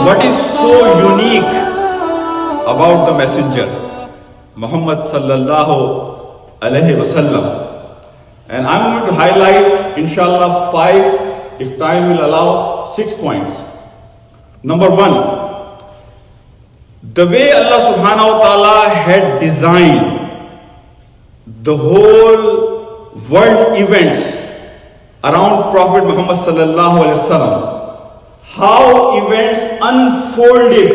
what is so unique about the messenger Muhammad sallallahu alaihi wasallam? And I'm going to highlight, inshallah, 5, if time will allow, 6 points. Number 1, the way Allah subhanahu wa ta'ala had designed the whole world events around Prophet Muhammad sallallahu alaihi wasallam, how events unfolded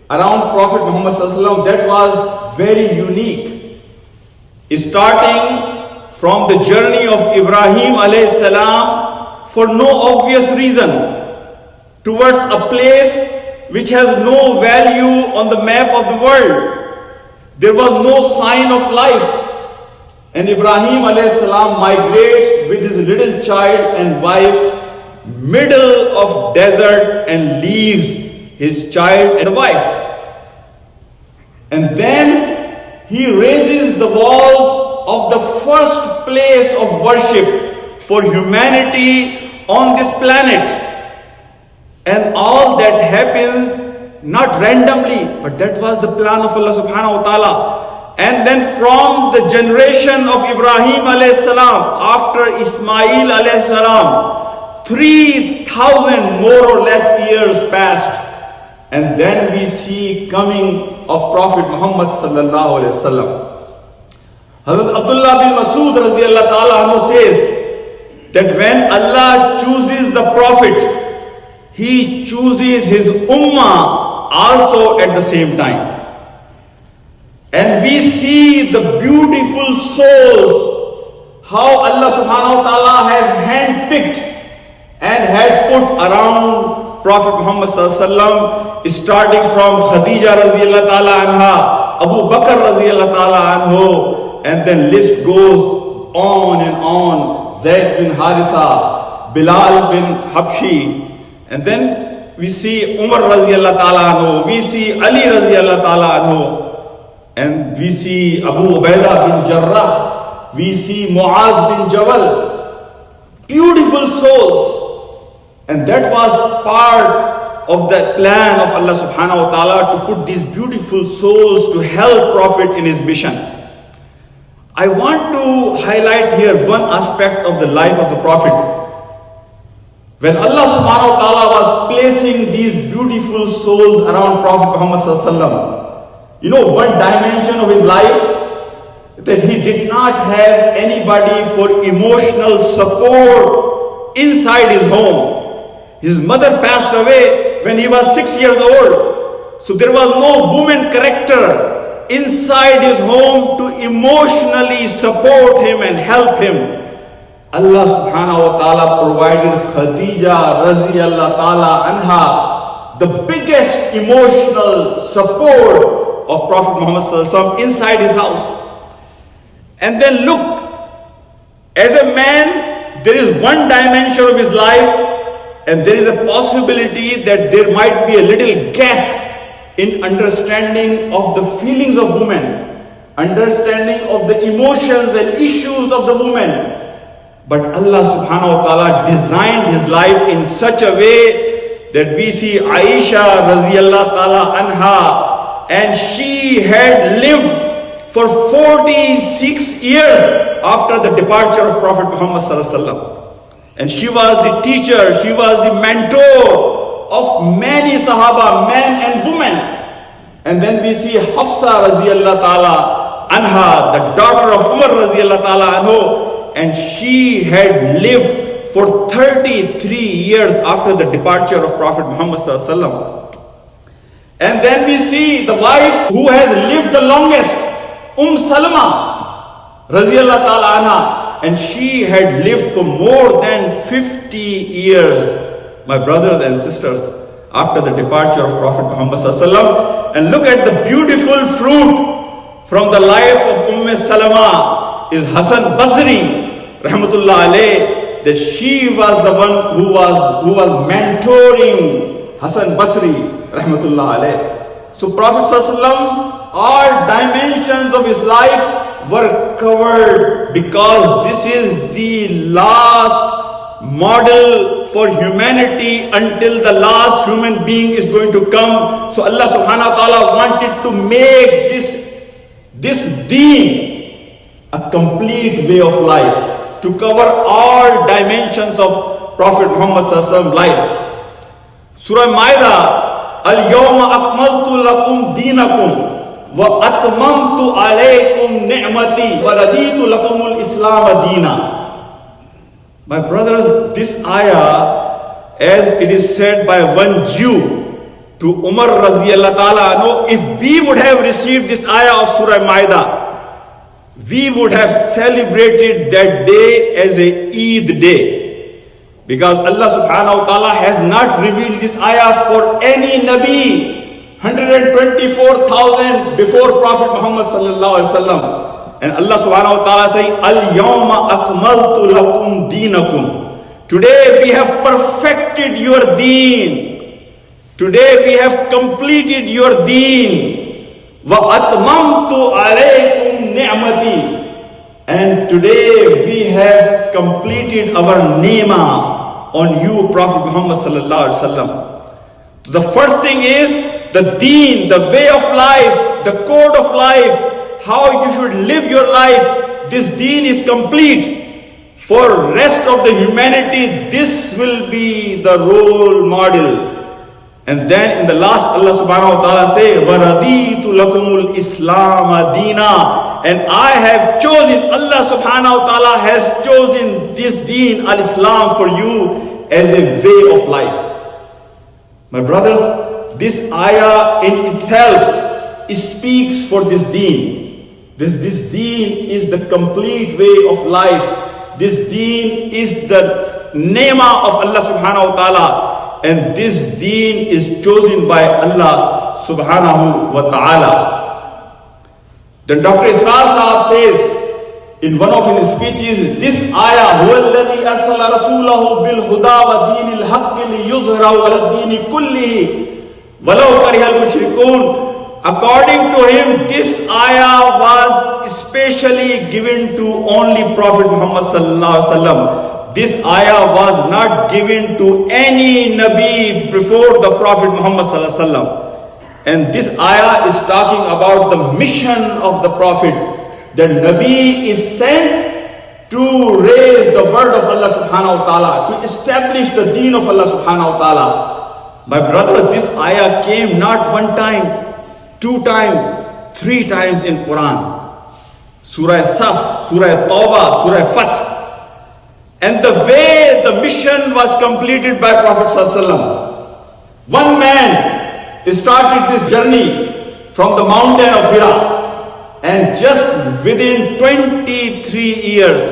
around Prophet Muhammad sallallahu alaihi wasallam, that was very unique. Starting from the journey of Ibrahim alayhi salam for no obvious reason towards a place which has no value on the map of the world. There was no sign of life. And Ibrahim alayhi salam migrates with his little child and wife, middle of desert, and leaves his child and wife. And then he raises the walls of the first place of worship for humanity on this planet. And all that happened not randomly, but that was the plan of Allah subhanahu wa ta'ala. And then from the generation of Ibrahim alayhi salam, after Ismail alayhi salam, 3,000 more or less years passed. And then we see coming of Prophet Muhammad sallallahu alayhi wasallam. Hazrat Abdullah bin Masud radiyallahu ta'ala anhu says that when Allah chooses the Prophet, He chooses his ummah also at the same time. And we see the beautiful souls, how Allah subhanahu wa ta'ala has handpicked and had put around Prophet Muhammad sallallahu alaihi wasallam, starting from Khadija radiyallahu ta'ala anha, Abu Bakr radiyallahu ta'ala anhu, and then list goes on and on. Zayd bin Haritha, Bilal bin Habshi, and then we see Umar radiyallahu ta'ala anhu, we see Ali radiyallahu ta'ala anhu, and we see Abu Ubaidah bin Jarrah, we see Muaz bin Jabal. Beautiful souls. And that was part of the plan of Allah subhanahu wa ta'ala to put these beautiful souls to help Prophet in his mission. I want to highlight here one aspect of the life of the Prophet. When Allah subhanahu wa ta'ala was placing these beautiful souls around Prophet Muhammad sallallahu alaihi wasallam, you know, one dimension of his life, that he did not have anybody for emotional support inside his home. His mother passed away when he was 6 years old. So there was no woman character inside his home to emotionally support him and help him. Allah subhanahu wa ta'ala provided Khadija radiyallahu ta'ala anha the biggest emotional support of Prophet Muhammad sallallahu alaihi wasallam inside his house. And then look, as a man, there is one dimension of his life, and there is a possibility that there might be a little gap in understanding of the feelings of women, understanding of the emotions and issues of the woman. But Allah subhanahu wa ta'ala designed his life in such a way that we see Aisha radiyallahu ta'ala anha, and she had lived for 46 years after the departure of Prophet Muhammad sallallahu alaihi wasallam. And she was the teacher, she was the mentor of many Sahaba, men and women. And then we see Hafsa radiyallahu ta'ala anha, the daughter of Umar radiyallahu ta'ala anhu, and she had lived for 33 years after the departure of Prophet Muhammad sallallahu alaihi wasallam. And then we see the wife who has lived the longest, Salama radiyallahu ta'ala anha, and she had lived for more than 50 years, my brothers and sisters, after the departure of Prophet Muhammad sallallahu alaihi wasallam. And look at the beautiful fruit from the life of Salama is Hassan Basri rahmatullah alayh, that she was the one who was mentoring Hassan Basri rahmatullah alayh. So Prophet sallallahu alaihi wasallam, all dimensions of his life were covered, because this is the last model for humanity until the last human being is going to come. So Allah subhanahu wa ta'ala wanted to make this deen a complete way of life, to cover all dimensions of Prophet Muhammad sallallahu alaihi wasallam life. Surah Maida, Al-Yawma akmaltu lakum dinakum wa atmamtu alaykum ni'mati wa raditu lakumul Islam deena. My brothers, this ayah, as it is said by one Jew to Umar radiyallahu ta'ala anhu, if we would have received this ayah of Surah Maida, we would have celebrated that day as a Eid day. Because Allah subhanahu wa ta'ala has not revealed this ayah for any Nabi. 124,000 before Prophet Muhammad sallallahu alaihi wasallam. And Allah subhanahu wa ta'ala saying, Al-Yawma akmaltu lakum deenakum. Today we have perfected your deen. Today we have completed your deen. Wa atmamtu alaykum ni'mati. And today we have completed our ni'mah on you, Prophet Muhammad sallallahu alaihi wasallam. The first thing is the deen, the way of life, the code of life, how you should live your life. This deen is complete. For rest of the humanity, this will be the role model. And then in the last, Allah subhanahu wa ta'ala say, وَرَضِيتُ لَكُمُ الْإِسْلَامَ دِينًا. And I have chosen, Allah subhanahu wa ta'ala has chosen this deen, al-Islam, for you as a way of life. My brothers, this ayah in itself speaks for this deen. This deen is the complete way of life. This deen is the ni'mah of Allah subhanahu wa ta'ala. And this deen is chosen by Allah subhanahu wa ta'ala. Then Dr. Israr Sahab says in one of his speeches, this ayah, هُوَ الَّذِي أَرْسَلَ رَسُولَهُ بِالْهُدَى وَدِينِ الْحَقِّ لِيُظْهِرَهُ عَلَى الدِّينِ كُلِّهِ وَلَوْ كَرِهَ الْمُشْرِكُونَ. According to him, this ayah was especially given to only Prophet Muhammad sallallahu alaihi wasallam. This ayah was not given to any Nabi before the Prophet Muhammad sallallahu alaihi wasallam. And this ayah is talking about the mission of the Prophet. The Nabi is sent to raise the word of Allah subhanahu wa ta'ala, to establish the deen of Allah subhanahu wa ta'ala. My brother, this ayah came not one time, 2 times, 3 times in Quran. Surah Saf, Surah Tawbah, Surah Fath. And the way the mission was completed by Prophet sallallahu alaihi wasallam. One man started this journey from the mountain of Hira, and just within 23 years,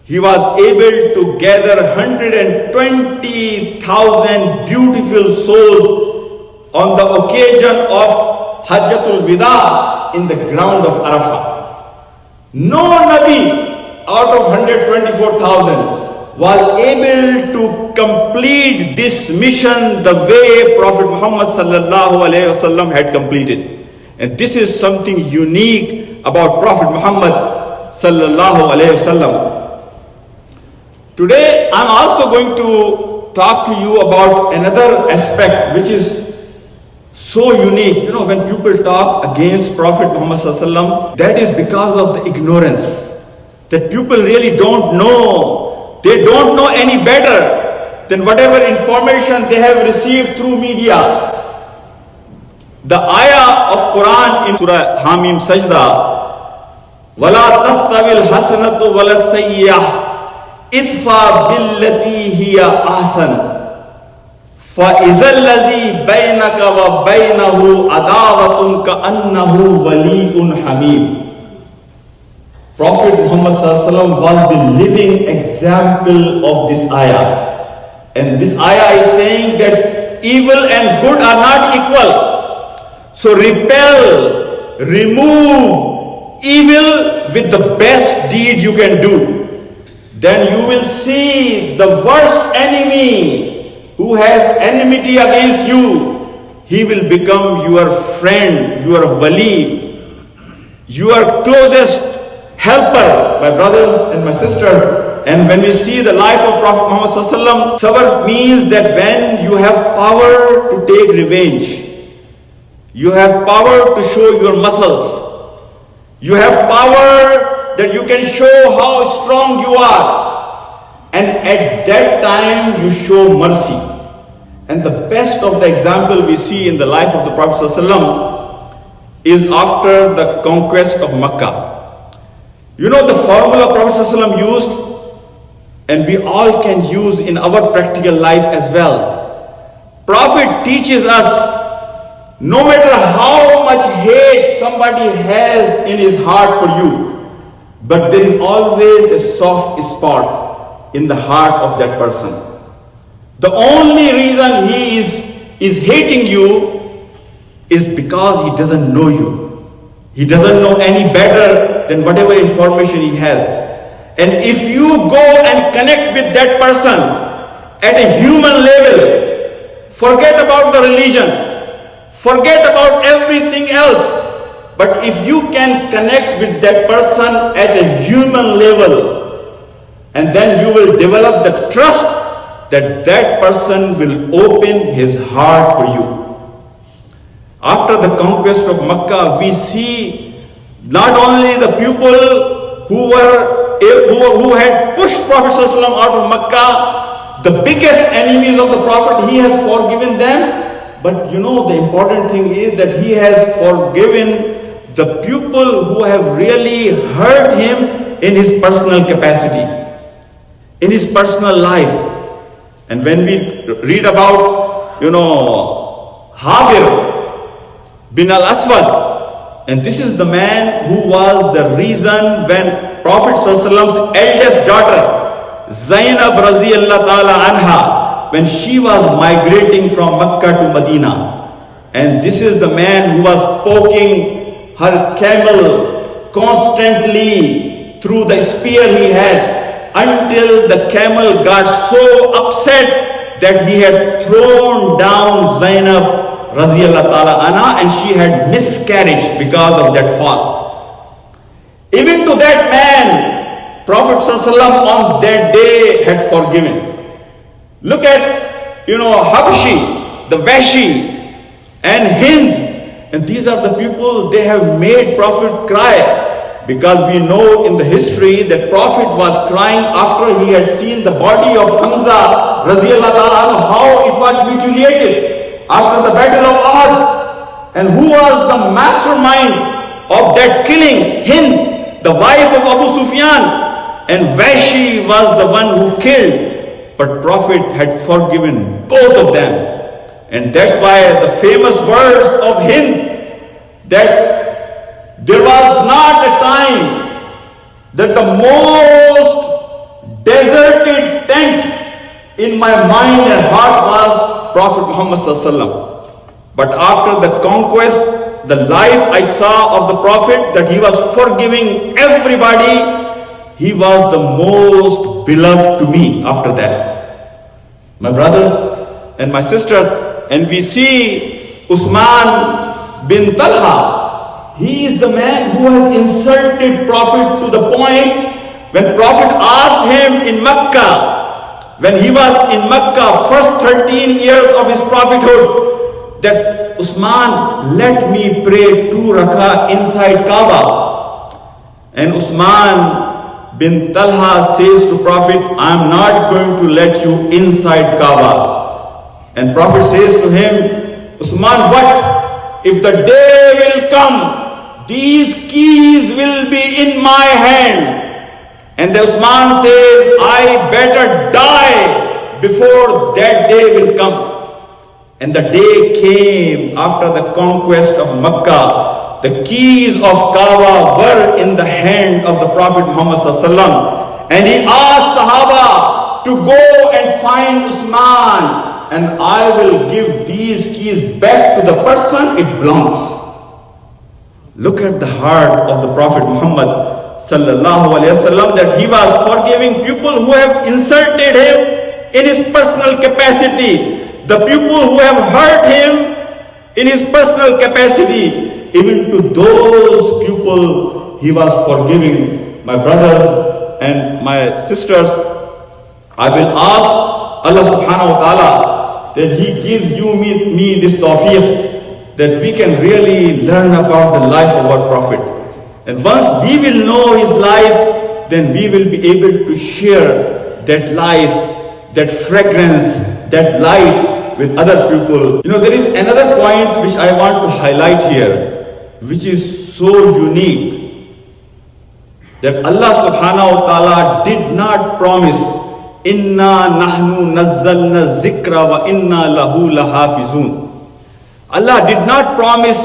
he was able to gather 120,000 beautiful souls on the occasion of Hajjatul Wida in the ground of Arafah. No Nabi out of 124,000 was able to complete this mission the way Prophet Muhammad sallallahu alaihi wasallam had completed. And this is something unique about Prophet Muhammad sallallahu alaihi wasallam. Today I'm also going to talk to you about another aspect which is so unique. You know, when people talk against Prophet Muhammad sallallahu alaihi wasallam, that is because of the ignorance. That people really don't know. They don't know any better than whatever information they have received through media. The ayah of Quran in Surah Hamim Sajda, وَلَا تَسْتَوِي الْحَسَنَةُ وَلَا السَّيِّئَةُ اِدْفَعْ بِالَّتِي هِيَ أَحْسَنُ فَإِذَا الَّذِي بَيْنَكَ وَبَيْنَهُ عَدَاوَةٌ كَأَنَّهُ وَلِيٌّ حَمِيمٌ. Prophet Muhammad ﷺ was the living example of this ayah. And this ayah is saying that evil and good are not equal. So repel, remove evil with the best deed you can do. Then you will see the worst enemy who has enmity against you. He will become your friend, your wali, your closest helper. My brothers and my sisters, And when we see the life of Prophet Muhammad Sallallahu Alaihi Wasallam, sabr means that when you have power to take revenge, you have power to show your muscles, you have power that you can show how strong you are, and at that time you show mercy. And the best of the example we see in the life of the Prophet Sallallahu Alaihi Wasallam is after the conquest of Makkah. You know the formula Prophet Sallallahu Alaihi Wasallam used, and we all can use in our practical life as well. Prophet teaches us, no matter how much hate somebody has in his heart for you, but there is always a soft spot in the heart of that person. The only reason he is hating you is because he doesn't know you. He doesn't know any better than whatever information he has. And if you go and connect with that person at a human level, forget about the religion, forget about everything else, but if you can connect with that person at a human level, and then you will develop the trust that that person will open his heart for you. After the conquest of Makkah, we see not only the people who had pushed Prophet ﷺ out of Makkah, the biggest enemies of the Prophet, he has forgiven them. But you know, the important thing is that he has forgiven the people who have really hurt him in his personal capacity, in his personal life. And when we read about, Habir bin al-Aswad, and this is the man who was the reason when Prophet ﷺ's eldest daughter, Zainab Raziyallahu Ta'ala Anha, when she was migrating from Makkah to Medina. And this is the man who was poking her camel constantly through the spear he had, until the camel got so upset that he had thrown down Zainab Raziyallahu Ta'ala Anha, and she had miscarriage because of that fall. Even to that man, Prophet ﷺ on that day had forgiven. Look at, Habshi, the Vashi, and Hind. And these are the people, they have made Prophet cry. Because we know in the history that Prophet was crying after he had seen the body of Hamza Raziyallahu Ta'ala Anhu, how it was mutilated after the battle of Uhud. And who was the mastermind of that killing? Hind, the wife of Abu Sufyan. And Vashi was the one who killed. But Prophet had forgiven both of them. And that's why the famous words of Hind, that there was not a time that the most deserted tent in my mind and heart was Prophet Muhammad Sallallahu Alaihi Wasallam. But after the conquest, the life I saw of the Prophet, that he was forgiving everybody, he was the most beloved to me after that. My brothers and my sisters, and we see Usman bin Talha, he is the man who has insulted Prophet to the point when Prophet asked him in Makkah, when he was in Makkah, first 13 years of his prophethood, that Usman, let me pray 2 rakah inside Kaaba. And Usman bin Talha says to Prophet, I am not going to let you inside Kaaba. And Prophet says to him, Usman, what? If the day will come, these keys will be in my hand. And the Usman says, I better die before that day will come. And the day came after the conquest of Makkah. The keys of Kaaba were in the hand of the Prophet Muhammad Sallallahu Alaihi Wasallam. And he asked Sahaba to go and find Usman, and I will give these keys back to the person it belongs. Look at the heart of the Prophet Muhammad Sallallahu Alaihi Wasallam, that he was forgiving people who have insulted him in his personal capacity, the people who have hurt him in his personal capacity. Even to those people he was forgiving. My brothers and my sisters, I will ask Allah subhanahu wa ta'ala that He gives me this tawfiq, that we can really learn about the life of our Prophet. And once we will know his life, then we will be able to share that life, that fragrance, that light with other people. There is another point which I want to highlight here, which is so unique, that Allah subhanahu wa ta'ala did not promise, Inna nahnu nazzalna zikra wa inna lahu lahafizun. Allah did not promise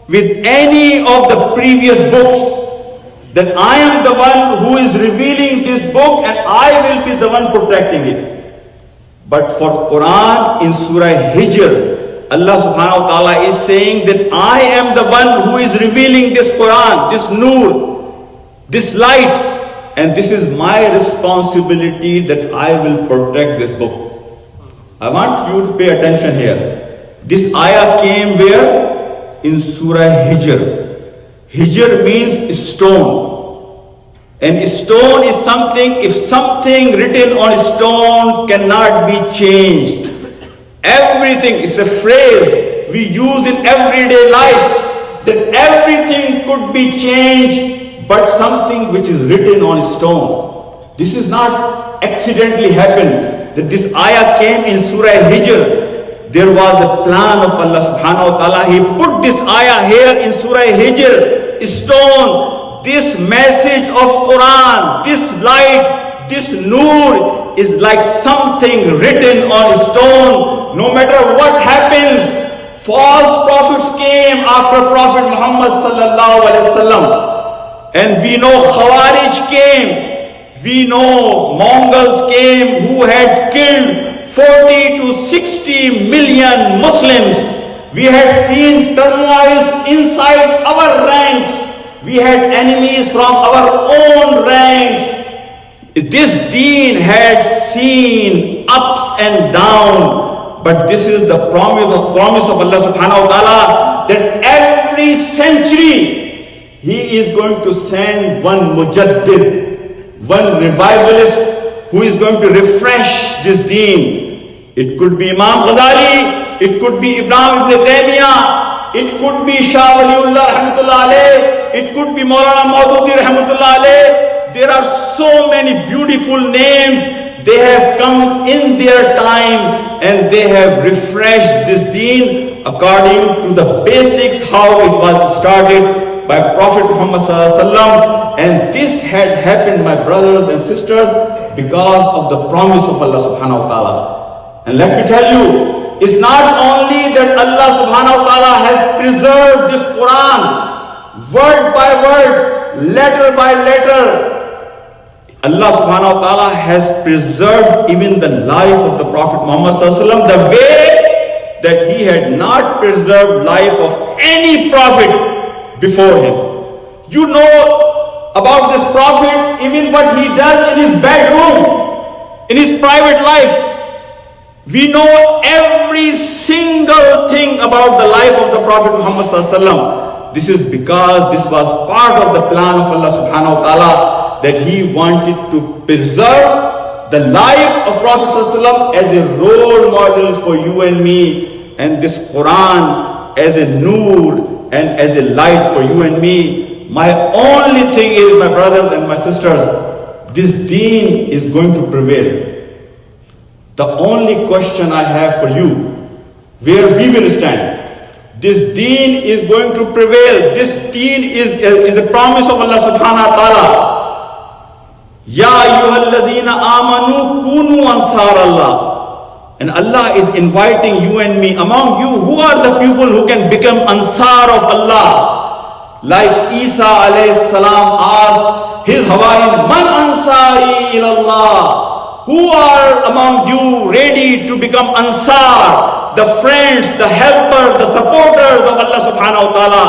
with any of the previous books that I am the one who is revealing this book and I will be the one protecting it. But for Quran in Surah Hijr, Allah subhanahu wa ta'ala is saying that I am the one who is revealing this Quran, this Noor, this light. And this is my responsibility that I will protect this book. I want you to pay attention here. This ayah came where? In Surah Hijr. Hijr means stone. And stone is something, if something written on stone cannot be changed. Everything is a phrase we use in everyday life, that everything could be changed, but something which is written on stone. This is not accidentally happened, that this ayah came in Surah Hijr. There was a plan of Allah subhanahu wa ta'ala. He put this ayah here in Surah Hijr, stone. This message of Quran, this light, this Noor is like something written on stone. No matter what happens, false prophets came after Prophet Muhammad sallallahu alaihi wasallam. And we know Khawarij came, we know Mongols came who had killed 40 to 60 million Muslims. We had seen turmoils inside our ranks. We had enemies from our own ranks. This deen had seen ups and downs. But this is the promise of Allah subhanahu wa ta'ala, that every century He is going to send one mujaddid, one revivalist who is going to refresh this deen. It could be Imam Ghazali, it could be Ibrahim ibn Taymiyyah, it could be Shah Waliullah rahmatullah alayh, it could be Maulana Maududi rahmatullah alayh. There are so many beautiful names. They have come in their time and they have refreshed this deen according to the basics, how it was started by Prophet Muhammad sallallahu alaihi wasallam. And this had happened, my brothers and sisters, because of the promise of Allah subhanahu wa ta'ala. And let me tell you, it's not only that Allah subhanahu wa ta'ala has preserved this Quran word by word, letter by letter. Allah subhanahu wa ta'ala has preserved even the life of the Prophet Muhammad sallallahu alaihi wasallam, the way that he had not preserved life of any prophet before him. You know about this prophet, even what he does in his bedroom, in his private life. We know every single thing about the life of the Prophet Muhammad sallallahu alaihi wasallam. This is because this was part of the plan of Allah subhanahu wa ta'ala, that he wanted to preserve the life of Prophet sallallahu alaihi wasallam as a role model for you and me, and this Quran as a noor and as a light for you and me. My only thing is, my brothers and my sisters, this deen is going to prevail. The only question I have for you, where we will stand, this deen is going to prevail. This deen is a promise of Allah subhanahu wa ta'ala. Ya ayyuhallazina amanu kunu ansar Allah. And Allah is inviting you and me. Among you, who are the people who can become ansar of Allah? Like Isa alayhi salam asked his Hawarian, Man ansari ilallah? Who are among you ready to become ansar? The friends, the helpers, the supporters of Allah subhanahu wa ta'ala.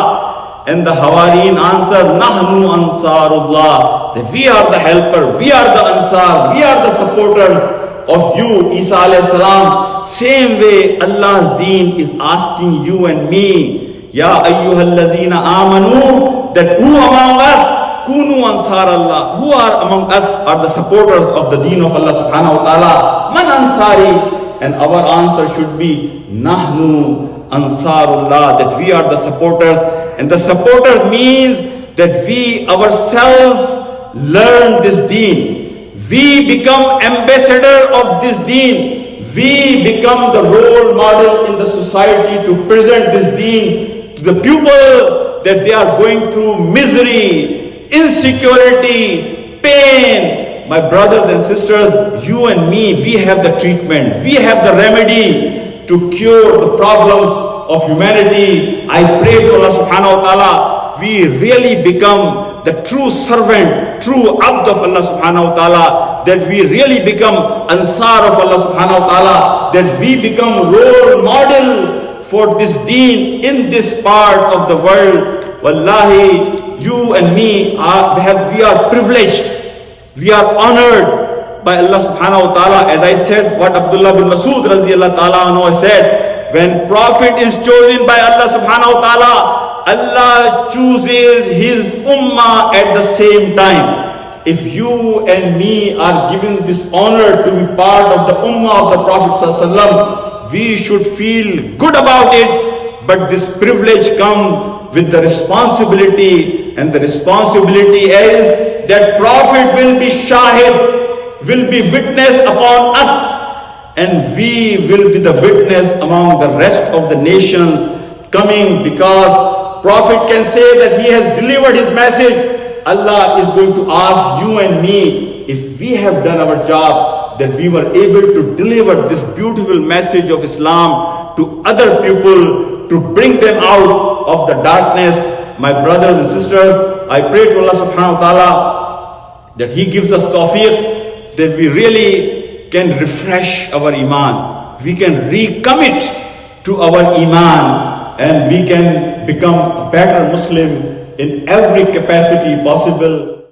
And the Hawarian answered, Nahnu ansarullah. That we are the helper, we are the ansar, we are the supporters of you, Isa alayhi salam. Same way Allah's deen is asking you and me, Ya ayyuhallazina amanu, that who among us Kunu Ansar Allah. Who are among us are the supporters of the deen of Allah subhanahu wa ta'ala? Man Ansari? And our answer should be Nahnu Ansarullah, that we are the supporters. And the supporters means that we ourselves learn this deen. We become ambassador of this deen. We become the role model in the society to present this deen to the people, that they are going through misery, insecurity, pain. My brothers and sisters, you and me, we have the treatment, we have the remedy to cure the problems of humanity. I pray to Allah subhanahu wa ta'ala, we really become the true servant, true abd of Allah subhanahu wa ta'ala, that we really become ansar of Allah subhanahu wa ta'ala, that we become role model for this deen in this part of the world. Wallahi, you and me we are privileged, we are honored by Allah subhanahu wa ta'ala. As I said, what Abdullah bin Masud radiyallahu ta'ala anhu said, when Prophet is chosen by Allah subhanahu wa ta'ala, Allah chooses his ummah at the same time. If you and me are given this honor to be part of the ummah of the Prophet sallallahu alaihi wasallam, we should feel good about it. But this privilege comes with the responsibility, and the responsibility is that Prophet will be shahid, will be witness upon us, and we will be the witness among the rest of the nations coming, because Prophet can say that he has delivered his message. Allah is going to ask you and me if we have done our job, that we were able to deliver this beautiful message of Islam to other people, to bring them out of the darkness. My brothers and sisters, I pray to Allah subhanahu wa ta'ala that He gives us tawfiq, that we really can refresh our iman, we can recommit to our iman, and we can become a better Muslim in every capacity possible.